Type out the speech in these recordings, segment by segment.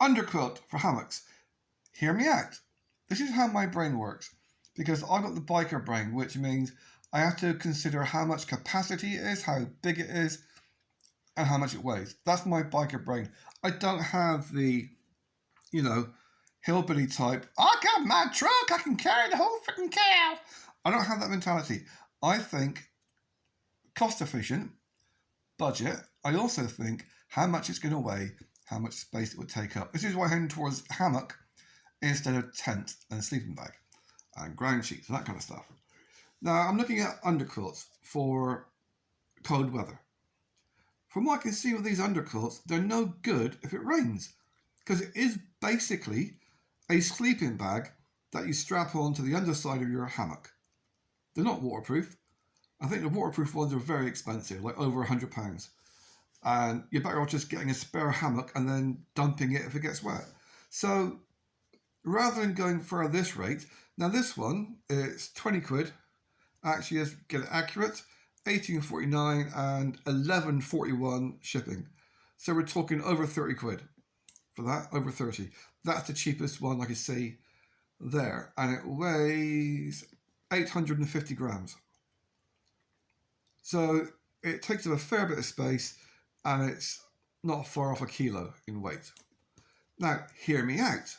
Underquilt for hammocks. Hear me out. This is how my brain works. Because I've got the biker brain, which means I have to consider how much capacity it is, how big it is, and how much it weighs. That's my biker brain. I don't have the, hillbilly type, I got my truck, I can carry the whole freaking cow. I don't have that mentality. I think cost efficient, budget. I also think how much it's going to weigh, how much space it would take up. This is why I'm heading towards hammock instead of tent and sleeping bag and ground sheets and that kind of stuff. Now I'm looking at underquilts for cold weather. From what I can see with these underquilts, they're no good if it rains, because it is basically a sleeping bag that you strap onto the underside of your hammock. They're not waterproof. I think the waterproof ones are very expensive, like over £100. And you're better off just getting a spare hammock and then dumping it if it gets wet. So rather than going for this rate, now this one is 20 quid. Actually, let's get it accurate, 18.49 and 11.41 shipping. So we're talking over 30 quid for that, over 30. That's the cheapest one I can see there. And it weighs 850 grams. So it takes up a fair bit of space and it's not far off a kilo in weight. Now, hear me out.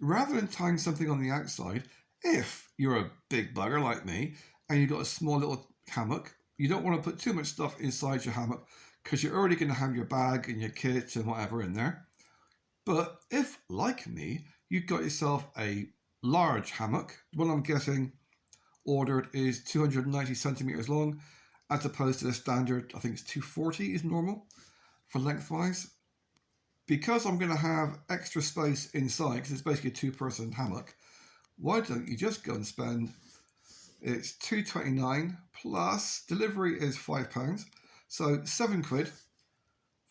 Rather than tying something on the outside, if you're a big bugger like me and you've got a small little hammock, you don't want to put too much stuff inside your hammock because you're already going to have your bag and your kit and whatever in there. But if, like me, you've got yourself a large hammock, one I'm guessing ordered is 290 centimeters long, as opposed to the standard, I think it's 240 is normal for lengthwise. Because I'm going to have extra space inside, because it's basically a two-person hammock, why don't you just go and spend, it's $2.29 plus delivery is £5, so £7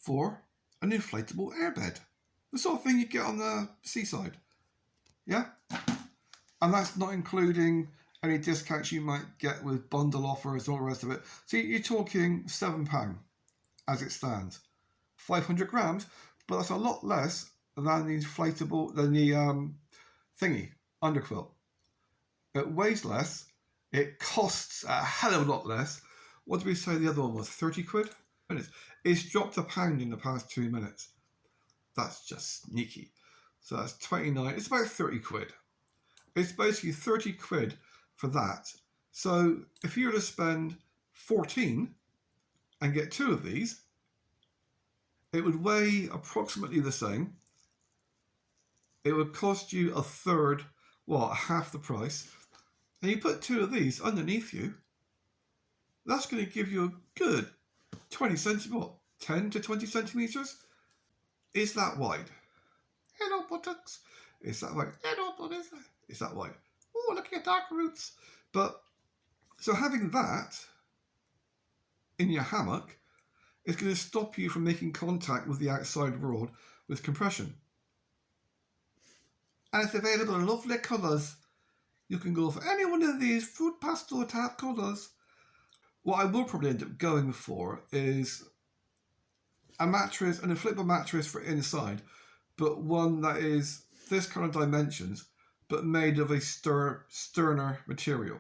for an inflatable airbed. The sort of thing you get on the seaside. Yeah? And that's not including any discounts you might get with bundle offers and all the rest of it. So you're talking £7 as it stands. 500 grams, but that's a lot less than the inflatable, than the thingy, underquilt. It weighs less, it costs a hell of a lot less. What did we say the other one was, 30 quid? It's dropped £1 in the past 2 minutes. That's just sneaky. So that's 29, it's about 30 quid. It's basically 30 quid for that. So if you were to spend 14 and get 2 of these, it would weigh approximately the same. It would cost you a third, half the price. And you put 2 of these underneath you, that's going to give you a good 10 to 20 centimeters. Is that wide? Hello, buttocks. Is that wide? Hello, buttocks. Is that wide? Oh, look at your dark roots. But, so having that in your hammock is going to stop you from making contact with the outside world with compression. And it's available in lovely colours. You can go for any one of these fruit pastel type colours. What I will probably end up going for is a mattress, an inflatable mattress for inside, but one that is this kind of dimensions, but made of a sterner material.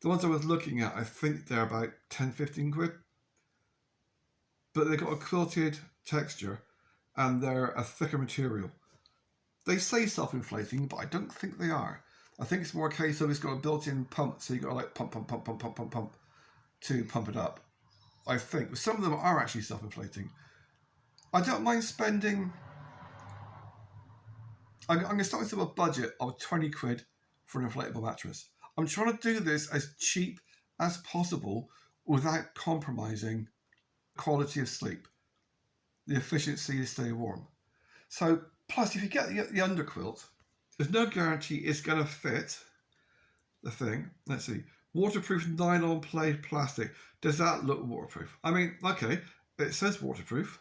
The ones I was looking at, I think they're about 10-15 quid. But they've got a quilted texture and they're a thicker material. They say self-inflating, but I don't think they are. I think it's more a case of it's got a built-in pump, so you've got to like pump to pump it up. I think. But some of them are actually self-inflating. I don't mind spending... I'm going to start with a budget of 20 quid for an inflatable mattress. I'm trying to do this as cheap as possible without compromising quality of sleep, the efficiency to stay warm. So, plus if you get the underquilt, there's no guarantee it's going to fit the thing. Let's see. Waterproof nylon plaid plastic. Does that look waterproof? I mean, okay, it says waterproof.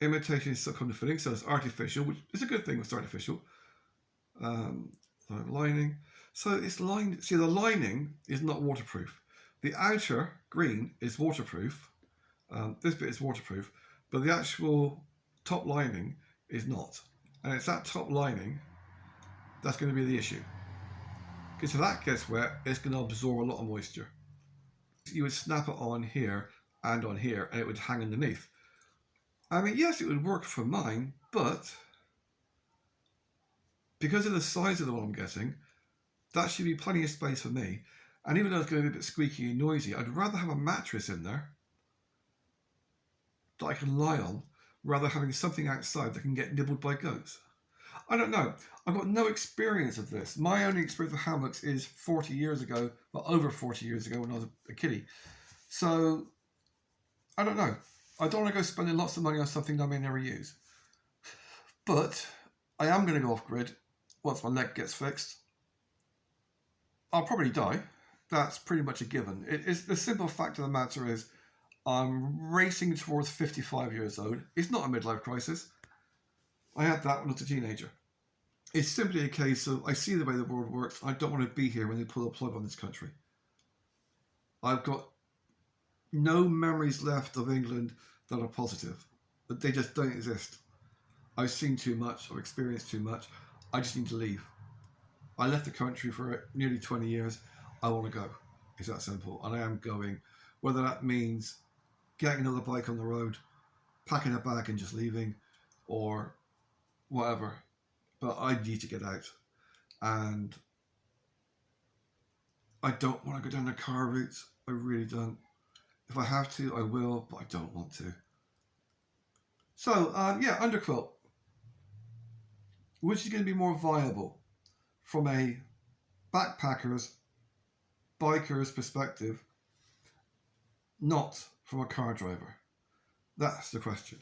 Imitation is subconducting fitting, so it's artificial, which is a good thing with artificial. Lining. So it's lined. See, the lining is not waterproof. The outer green is waterproof. This bit is waterproof, but the actual top lining is not. And it's that top lining that's going to be the issue. Because if that gets wet, it's going to absorb a lot of moisture. You would snap it on here, and it would hang underneath. I mean, yes, it would work for mine, but because of the size of the one I'm getting, that should be plenty of space for me. And even though it's going to be a bit squeaky and noisy, I'd rather have a mattress in there that I can lie on, rather than having something outside that can get nibbled by goats. I don't know. I've got no experience of this. My only experience with hammocks is 40 years ago, well, over 40 years ago when I was a kiddie. So, I don't know. I don't want to go spending lots of money on something that I may never use. But I am going to go off grid once my leg gets fixed. I'll probably die. That's pretty much a given. It's the simple fact of the matter is I'm racing towards 55 years old. It's not a midlife crisis. I had that when I was a teenager. It's simply a case of I see the way the world works. I don't want to be here when they pull the plug on this country. I've got no memories left of England that are positive. But they just don't exist. I've seen too much. I've experienced too much. I just need to leave. I left the country for nearly 20 years. I want to go. It's that simple. And I am going. Whether that means getting another bike on the road, packing a bag and just leaving, or whatever. But I need to get out. And I don't want to go down the car route. I really don't. If I have to, I will, but I don't want to. So, yeah, underquilt. Which is going to be more viable from a backpacker's, biker's perspective, not from a car driver? That's the question.